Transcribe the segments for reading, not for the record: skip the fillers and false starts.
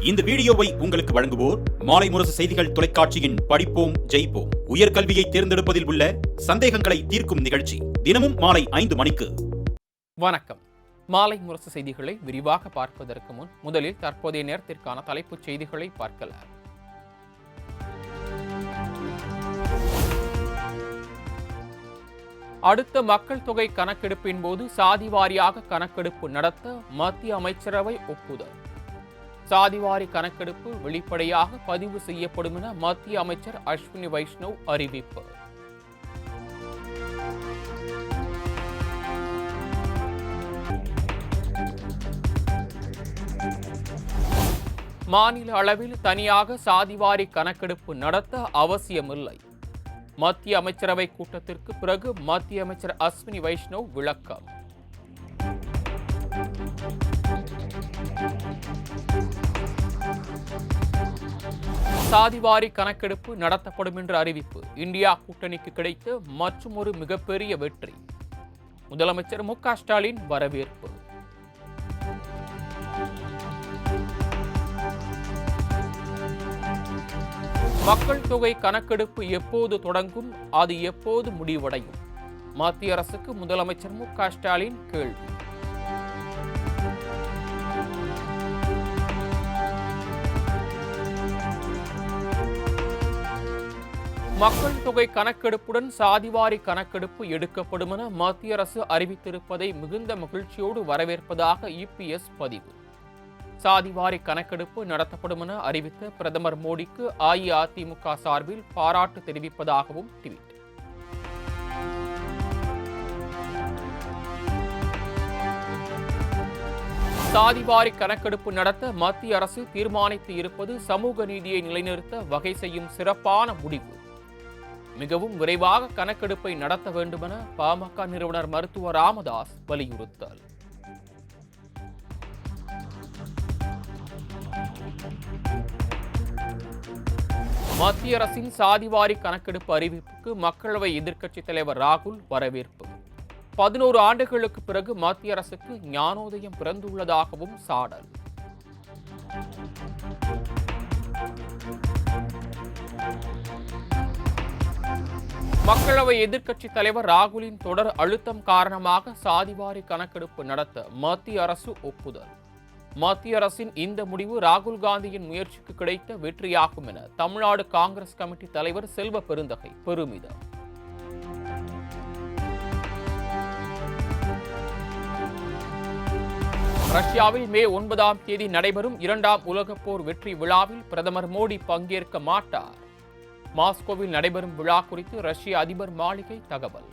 இந்த வீடியோவை உங்களுக்கு வழங்குவோர் மாலை முரசு செய்திகள் தொலைக்காட்சியின் படிப்போம் ஜெயிப்போம் உயர்கல்வியை தேர்ந்தெடுப்பதில் உள்ள சந்தேகங்களை தீர்க்கும் நிகழ்ச்சி தினமும் மாலை 5 மணிக்கு. வணக்கம். மாலை முரசு செய்திகளை விரிவாக பார்ப்பதற்கு முன் முதலில் தற்போதைய நேரத்திற்கான தலைப்புச் செய்திகளை பார்க்கலாம். அடுத்த மக்கள் தொகை கணக்கெடுப்பின் போது சாதி வாரியாக கணக்கெடுப்பு நடத்த மத்திய அமைச்சரவை ஒப்புதல். சாதிவாரி கணக்கெடுப்பு வெளிப்படையாக பதிவு செய்யப்படும் என மத்திய அமைச்சர் அஸ்வினி வைஷ்ணவ் அறிவிப்பு. மாநில அளவில் தனியாக சாதிவாரி கணக்கெடுப்பு நடத்த அவசியமில்லை. மத்திய அமைச்சரவை கூட்டத்திற்கு பிறகு மத்திய அமைச்சர் அஸ்வினி வைஷ்ணவ் விளக்கம். சாதிவாரி கணக்கெடுப்பு நடத்தப்படும் என்ற அறிவிப்பு இந்தியா கூட்டணிக்கு கிடைத்த மற்றொரு மிகப்பெரிய வெற்றி. முதலமைச்சர் மு.க. ஸ்டாலின் வரவேற்பு. மக்கள் தொகை கணக்கெடுப்பு எப்போது தொடங்கும், அது எப்போது முடிவடையும்? மத்திய அரசுக்கு முதலமைச்சர் மு.க. ஸ்டாலின் கேள்வி. மக்கள் தொகை கணக்கெடுப்புடன் சாதிவாரி கணக்கெடுப்பு எடுக்கப்படும் என மத்திய அரசு அறிவித்திருப்பதை மிகுந்த மகிழ்ச்சியோடு வரவேற்பதாக இபிஎஸ் பதிவு. சாதிவாரி கணக்கெடுப்பு நடத்தப்படும் என அறிவித்த பிரதமர் மோடிக்கு அஇஅதிமுக சார்பில் பாராட்டு தெரிவிப்பதாகவும் ட்வீட். சாதிவாரி கணக்கெடுப்பு நடத்த மத்திய அரசு தீர்மானித்து இருப்பது சமூக நீதியை நிலைநிறுத்த வகை செய்யும் சிறப்பான முடிவு. மிகவும் விரைவாக கணக்கெடுப்பை நடத்த வேண்டும் என பாமக நிறுவனர் மருத்துவர் ராமதாஸ் வலியுறுத்தல். மத்திய அரசின் சாதிவாரி கணக்கெடுப்பு அறிவிப்புக்கு மக்களவை எதிர்க்கட்சித் தலைவர் ராகுல் வரவேற்பு. 11 ஆண்டுகளுக்கு பிறகு மத்திய அரசுக்கு ஞானோதயம் பிறந்துள்ளதாகவும் சாடல். மக்களவை எதிர்க்கட்சித் தலைவர் ராகுலின் தொடர் அழுத்தம் காரணமாக சாதிவாரி கணக்கெடுப்பு நடத்த மத்திய அரசு ஒப்புதல். மத்திய அரசின் இந்த முடிவு ராகுல் காந்தியின் முயற்சிக்கு கிடைத்த வெற்றியாகும் என தமிழ்நாடு காங்கிரஸ் கமிட்டி தலைவர் செல்வ பெருந்தகை பெருமிதம். ரஷ்யாவில் மே 9ஆம் தேதி நடைபெறும் 2ஆம் உலகப் போர் வெற்றி விழாவில் பிரதமர் மோடி பங்கேற்க மாட்டார். மாஸ்கோவில் நடைபெறும் விழா குறித்து ரஷ்ய அதிபர் மாளிகை தகவல்.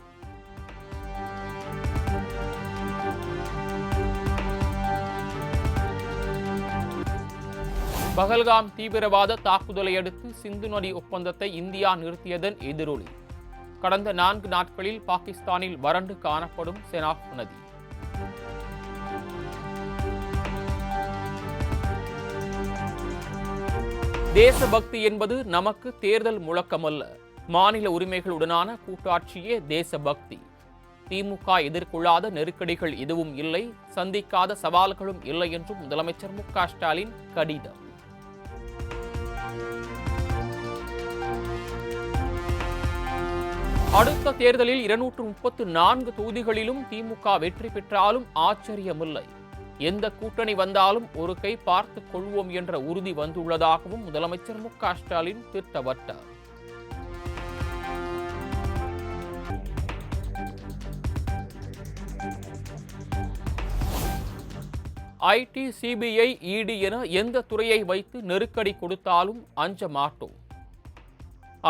பஹல்காம் தீவிரவாத தாக்குதலை அடுத்து சிந்து நதி ஒப்பந்தத்தை இந்தியா நிறுத்தியதன் எதிரொலி. கடந்த 4 நாட்களில் பாகிஸ்தானில் வறண்டு காணப்படும் செனாப் நதி. தேசபக்தி என்பது நமக்கு தேர்தல் முழக்கமல்ல, மாநில உரிமைகளுடனான கூட்டாட்சியே தேசபக்தி. திமுக எதிர்கொள்ளாத நெருக்கடிகள் எதுவும் இல்லை, சந்திக்காத சவால்களும் இல்லை என்றும் முதலமைச்சர் மு.க. ஸ்டாலின் கடிதம். அடுத்த தேர்தலில் 234 தொகுதிகளிலும் திமுக வெற்றி பெற்றாலும் ஆச்சரியமில்லை. எந்த கூட்டணி வந்தாலும் ஒரு கை பார்த்துக் கொள்வோம் என்ற உறுதி வந்துள்ளதாகவும் முதலமைச்சர் மு.க. ஸ்டாலின் திட்டவட்டார். ஐடி, சிபிஐ, இடி என எந்த துறையை வைத்து நெருக்கடி கொடுத்தாலும் அஞ்ச மாட்டோம்.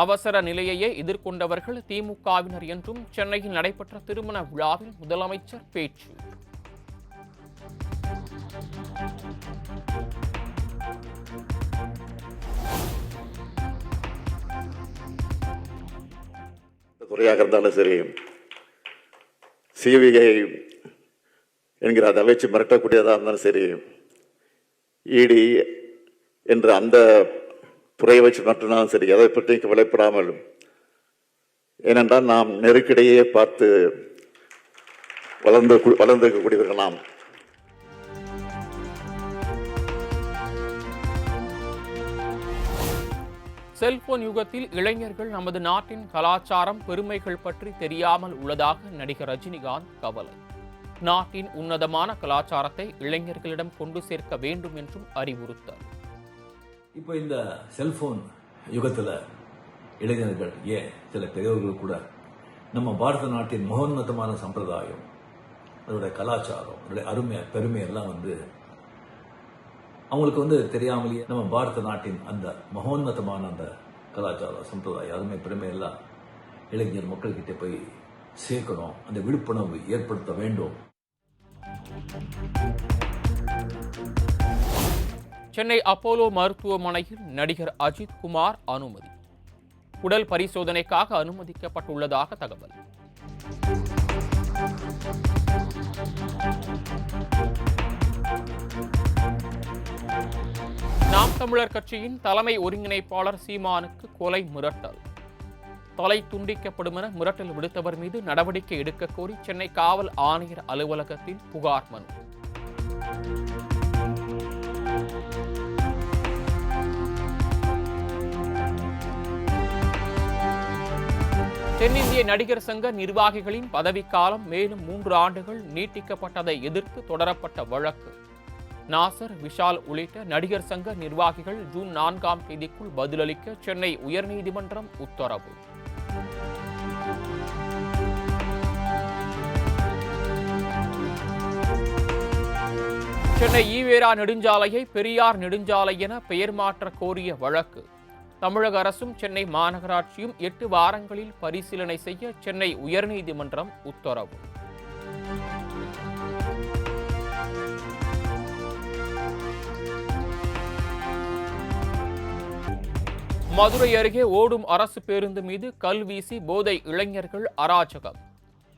அவசர நிலையையே எதிர்கொண்டவர்கள் திமுகவினர் என்றும் சென்னையில் நடைபெற்ற திருமண விழாவில் முதலமைச்சர் பேச்சு. துறையாக இருந்தாலும் சரி, சிபிஐ என்கிற அதை வச்சு மிரட்டக்கூடியதாக இருந்தாலும் சரி, இடி என்ற அந்த துறையை வச்சு மட்டும்தான் சரி, எதை பற்றி கவலைப்படாமல், ஏனென்றால் நாம் நெருக்கடியே பார்த்து வளர்ந்திருக்கக்கூடியவர்கள் நாம். செல்போன் யுகத்தில் இளைஞர்கள் நமது நாட்டின் கலாச்சாரம், பெருமைகள் பற்றி தெரியாமல் உள்ளதாக நடிகர் ரஜினிகாந்த் கவலை. நாட்டின் உன்னதமான கலாச்சாரத்தை இளைஞர்களிடம் கொண்டு சேர்க்க வேண்டும் என்றும் அறிவுறுத்தார். இப்போ இந்த செல்போன் யுகத்தில் இளைஞர்கள் சில பெரியவர்கள் கூட நம்ம பாரத நாட்டின் மகோன்னதமான சம்பிரதாயம், அதோட கலாச்சாரம், அதோட அருமை பெருமை எல்லாம் அவங்களுக்கு தெரியாமலேயே நம்ம பாரத நாட்டின் அந்த மகோன்னதமான அந்த கலாச்சாரம், சம்பிரதாயம், அருமை பெருமை எல்லாம் இளைஞர் மக்கள்கிட்ட போய் சேர்க்கணும். அந்த விழிப்புணர்வு ஏற்படுத்த வேண்டும். சென்னை அப்போலோ மருத்துவமனையில் நடிகர் அஜித் குமார் அனுமதி. உடல் பரிசோதனைக்காக அனுமதிக்கப்பட்டுள்ளதாக தகவல். நாம் தமிழர் கட்சியின் தலைமை ஒருங்கிணைப்பாளர் சீமானுக்கு கொலை மிரட்டல். தலை துண்டிக்கப்படும் என மிரட்டல் விடுத்தவர் மீது நடவடிக்கை எடுக்க கோரி சென்னை காவல் ஆணையர் அலுவலகத்தில் புகார் மனு. தென்னிந்திய நடிகர் சங்க நிர்வாகிகளின் பதவிக்காலம் மேலும் 3 ஆண்டுகள் நீட்டிக்கப்பட்டதை எதிர்த்து தொடரப்பட்ட வழக்கு. நாசர், விஷால் உள்ளிட்ட நடிகர் சங்க நிர்வாகிகள் ஜூன் 4ஆம் தேதிக்குள் பதிலளிக்க சென்னை உயர்நீதிமன்றம் உத்தரவு. சென்னை ஈவேரா நெடுஞ்சாலையை பெரியார் நெடுஞ்சாலை என பெயர் மாற்ற கோரிய வழக்கு. தமிழக அரசும் சென்னை மாநகராட்சியும் 8 வாரங்களில் பரிசீலனை செய்ய சென்னை உயர்நீதிமன்றம் உத்தரவு. மதுரை அருகே ஓடும் அரசு பேருந்து மீது கல் வீசி போதை இளைஞர்கள் அராஜகம்.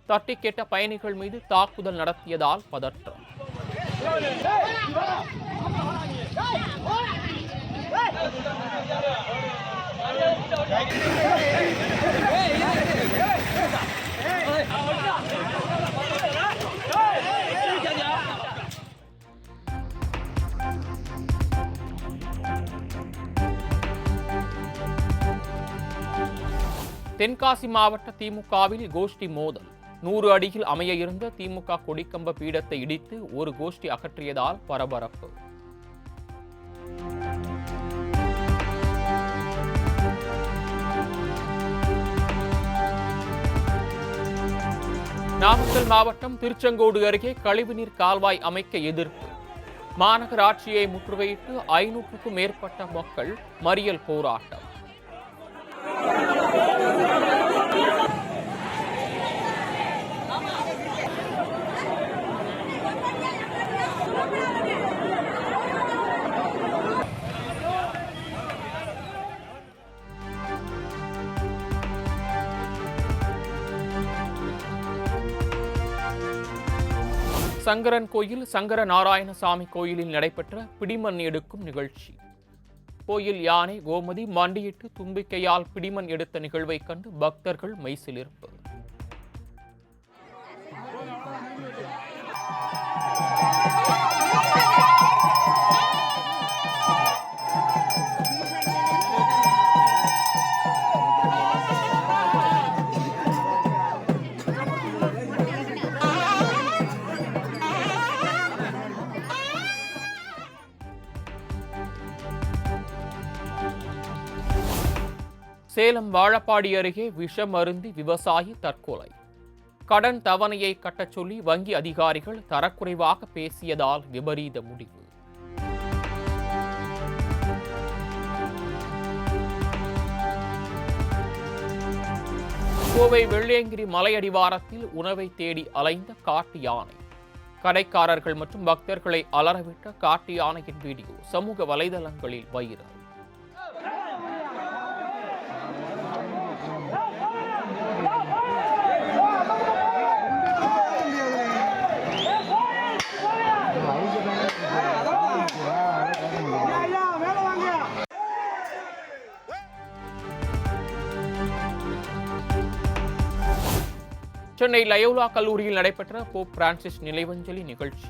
தட்டி கேட்ட பயணிகள் மீது தாக்குதல் நடத்தியதால் பதற்றம். தென்காசி மாவட்ட திமுகவில் கோஷ்டி மோதல். 100 அடியில் அமைய இருந்த திமுக கொடிக்கம்ப பீடத்தை இடித்து ஒரு கோஷ்டி அகற்றியதால் பரபரப்பு. நாமக்கல் மாவட்டம் திருச்செங்கோடு அருகே கழிவுநீர் கால்வாய் அமைக்க எதிர்ப்பு. மாநகராட்சியை முற்றுகையிட்டு 500க்கும் மேற்பட்ட மக்கள் மறியல் போராட்டம். சங்கரன் கோயில் சங்கர நாராயணசாமி கோயிலில் நடைபெற்ற பிடிமண் எடுக்கும் நிகழ்ச்சி. கோயில் யானை கோமதி மண்டியிட்டு தும்பிக்கையால் பிடிமண் எடுத்த நிகழ்வை கண்டு பக்தர்கள் மெய்சிலிர்ப்பு. சேலம் வாழப்பாடி அருகே விஷம் அருந்தி விவசாயி தற்கொலை. கடன் தவணையை கட்டச் சொல்லி வங்கி அதிகாரிகள் தரக்குறைவாக பேசியதால் விபரீத முடிவு. கோவை வெள்ளியங்கிரி மலையடிவாரத்தில் உணவை தேடி அலைந்த காட்டு யானை. கடைக்காரர்கள் மற்றும் பக்தர்களை அலறவிட்ட காட்டு யானையின் வீடியோ சமூக வலைதளங்களில் வைரல். சென்னை லயோலா கல்லூரியில் நடைபெற்ற போப் பிரான்சிஸ் நினைவஞ்சலி நிகழ்ச்சி.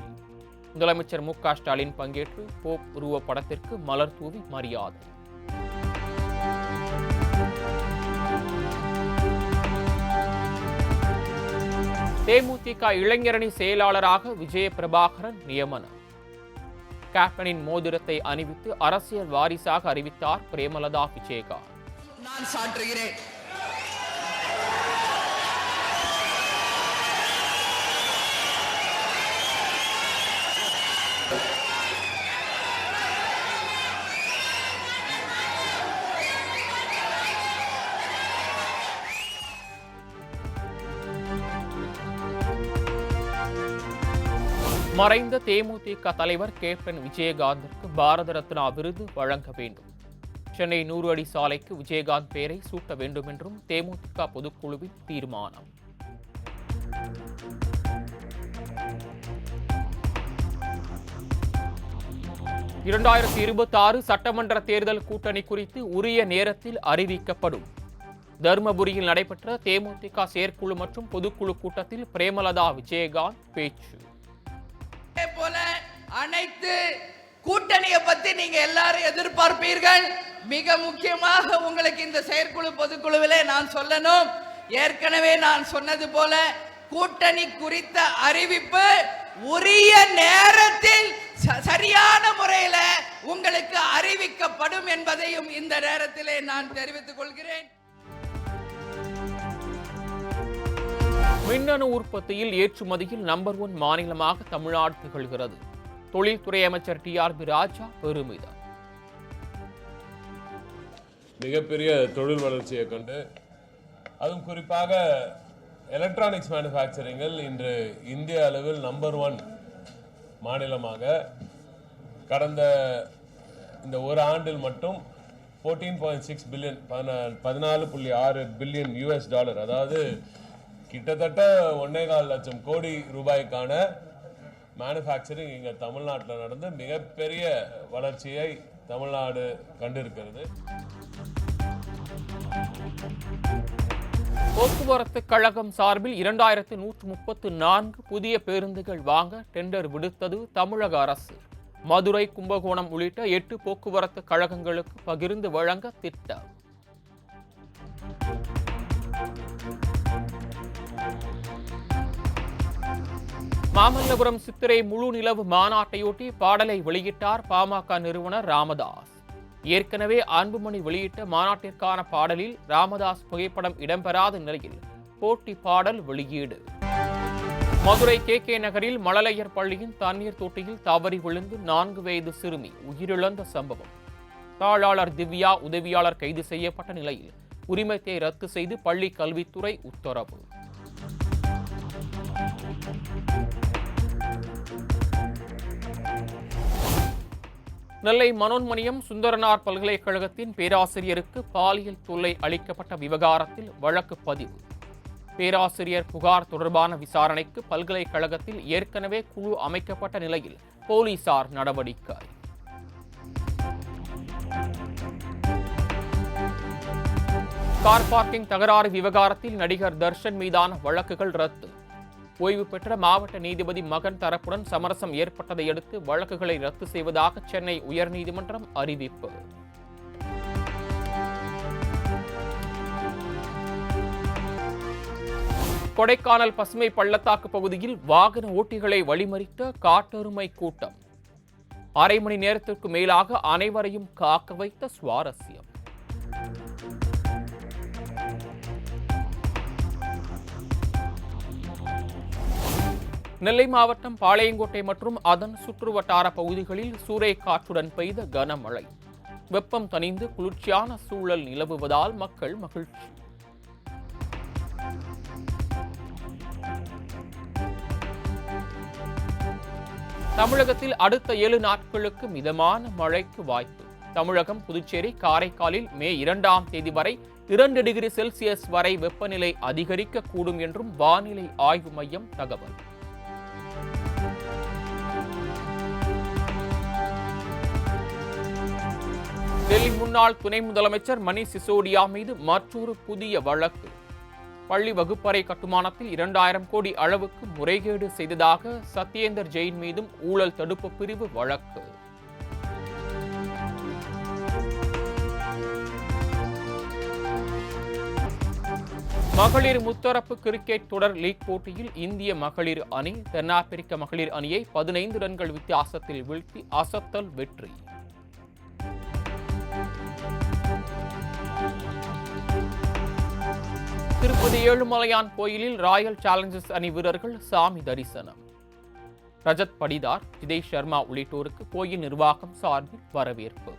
முதலமைச்சர் மு.க. ஸ்டாலின் பங்கேற்று போப் உருவ படத்திற்கு மலர் தூவி மரியாதை. தேமுதிக இளைஞரணி செயலாளராக விஜய பிரபாகரன் நியமனம். கேப்டனின் மோதிரத்தை அணிவித்து அரசியல் வாரிசாக அறிவித்தார் பிரேமலதா விஜயகாந்த். நான் சாற்றுகிறேன். மறைந்த தேமுதிக தலைவர் கேப்டன் விஜயகாந்திற்கு பாரத ரத்னா விருது வழங்க வேண்டும். சென்னை 100 அடி சாலைக்கு விஜயகாந்த் பெயரை சூட்ட வேண்டும் என்றும் தேமுதிக பொதுக்குழுவின் தீர்மானம். இரண்டாயிரத்தி 26 சட்டமன்ற தேர்தல் கூட்டணி குறித்து உரிய நேரத்தில் அறிவிக்கப்படும். தருமபுரியில் நடைபெற்ற தேமுதிக செயற்குழு மற்றும் பொதுக்குழு கூட்டத்தில் பிரேமலதா விஜயகாந்த் பேச்சு. போல அனைத்து கூட்டணியை பத்தி நீங்க எல்லாரும் எதிர்பார்ப்பீர்கள். மிக முக்கியமாக உங்களுக்கு இந்த செயற்குழு பொதுக்குழுவிலே நான் சொல்லணும், ஏற்கனவே நான் சொன்னது போல கூட்டணி குறித்த அறிவிப்பு உரிய நேரத்தில் சரியான முறையில் உங்களுக்கு அறிவிக்கப்படும் என்பதையும் இந்த நேரத்திலே நான் தெரிவித்துக் கொள்கிறேன். மின்னணு உற்பத்தியில் ஏற்றுமதியில் நம்பர் 1 மாநிலமாக தமிழ்நாடு திகழ்கிறது. தொழில்துறை அமைச்சர் TRB ராஜா பெருமிதம். மிகப்பெரிய தொழில் வளர்ச்சியை கண்டு அதுவும் குறிப்பாக எலக்ட்ரானிக்ஸ் மேனுஃபேக்சரிங்கில் இன்று இந்திய அளவில் நம்பர் 1 மாநிலமாக கடந்த இந்த ஒரு ஆண்டில் மட்டும் 14.6 பில்லியன் 14.6 பில்லியன் US டாலர், அதாவது கிட்டத்தட்ட 1.25 லட்சம் கோடி ரூபாய்க்கான மேனுஃபேக்சரிங் இங்கே தமிழ்நாட்டில் நடந்து மிகப்பெரிய வளர்ச்சியை தமிழ்நாடு கண்டிருக்கிறது. போக்குவரத்து கழகம் சார்பில் 2134 புதிய பேருந்துகள் வாங்க டெண்டர் விடுத்தது தமிழக அரசு. மதுரை, கும்பகோணம் உள்ளிட்ட 8 போக்குவரத்து கழகங்களுக்கு பகிர்ந்து வழங்க திட்டம். மாமல்லபுரம் சித்திரை முழு நிலவு மாநாட்டையொட்டி பாடலை வெளியிட்டார் பாமக நிறுவனர் ராமதாஸ். ஏற்கனவே அன்புமணி வெளியிட்ட மாநாட்டிற்கான பாடலில் ராமதாஸ் புகைப்படம் இடம்பெறாத நிலையில் போட்டி பாடல் வெளியீடு. மதுரை KK நகரில் மழலையர் பள்ளியின் தண்ணீர் தொட்டியில் தவறி விழுந்து 4 வயது சிறுமி உயிரிழந்த சம்பவம். தாளாளர் திவ்யா உதவியாளர் கைது செய்யப்பட்ட நிலையில் உரிமத்தை ரத்து செய்து பள்ளி கல்வித்துறை உத்தரவு. நெல்லை மனோன்மணியம் சுந்தரனார் பல்கலைக்கழகத்தின் பேராசிரியருக்கு பாலியல் தொல்லை அளிக்கப்பட்ட விவகாரத்தில் வழக்கு பதிவு. பேராசிரியர் புகார் தொடர்பான விசாரணைக்கு பல்கலைக்கழகத்தில் ஏற்கனவே குழு அமைக்கப்பட்ட நிலையில் போலீசார் நடவடிக்கை. கார் பார்க்கிங் தகராறு விவகாரத்தில் நடிகர் தர்ஷன் மீதான வழக்குகள் ரத்து. ஓய்வு பெற்ற மாவட்ட நீதிபதி மகன் தரப்புடன் சமரசம் ஏற்பட்டதை அடுத்து வழக்குகளை ரத்து செய்வதாக சென்னை உயர்நீதிமன்றம் அறிவிப்பு. கொடைக்கானல் பசுமை பள்ளத்தாக்கு பகுதியில் வாகன ஓட்டிகளை வழிமறித்த காட்டெருமை கூட்டம். அரை மணி நேரத்திற்கு மேலாக அனைவரையும் காக்க வைத்த சுவாரஸ்யம். நெல்லை மாவட்டம் பாளையங்கோட்டை மற்றும் அதன் சுற்றுவட்டார பகுதிகளில் சூறைக்காற்றுடன் பெய்த கனமழை. வெப்பம் தணிந்து குளிர்ச்சியான சூழல் நிலவுவதால் மக்கள் மகிழ்ச்சி. தமிழகத்தில் அடுத்த 7 நாட்களுக்கு மிதமான மழைக்கு வாய்ப்பு. தமிழகம், புதுச்சேரி, காரைக்காலில் மே 2ஆம் தேதி வரை 2 டிகிரி செல்சியஸ் வரை வெப்பநிலை அதிகரிக்கக்கூடும் என்றும் வானிலை ஆய்வு மையம் தகவல். டெல்லி முன்னாள் துணை முதலமைச்சர் மணீஷ் சிசோடியா மீது மற்றொரு புதிய வழக்கு. பள்ளி வகுப்பறை கட்டுமானத்தில் 2000 கோடி அளவுக்கு முறைகேடு செய்ததாக சத்யேந்தர் ஜெயின் மீதும் ஊழல் தடுப்பு பிரிவு வழக்கு. மகளிர் முத்தரப்பு கிரிக்கெட் தொடர் லீக் போட்டியில் இந்திய மகளிர் அணி தென்னாப்பிரிக்க மகளிர் அணியை 15 ரன்கள் வித்தியாசத்தில் வீழ்த்தி அசத்தல் வெற்றி. திருப்பதி ஏழுமலையான் கோயிலில் ராயல் சேலஞ்சர்ஸ் அணி வீரர்கள் சாமி தரிசனம். ரஜத் படிதார், ஜிதேஷ் சர்மா உள்ளிட்டோருக்கு கோயில் நிர்வாகம் சார்பில் வரவேற்பு.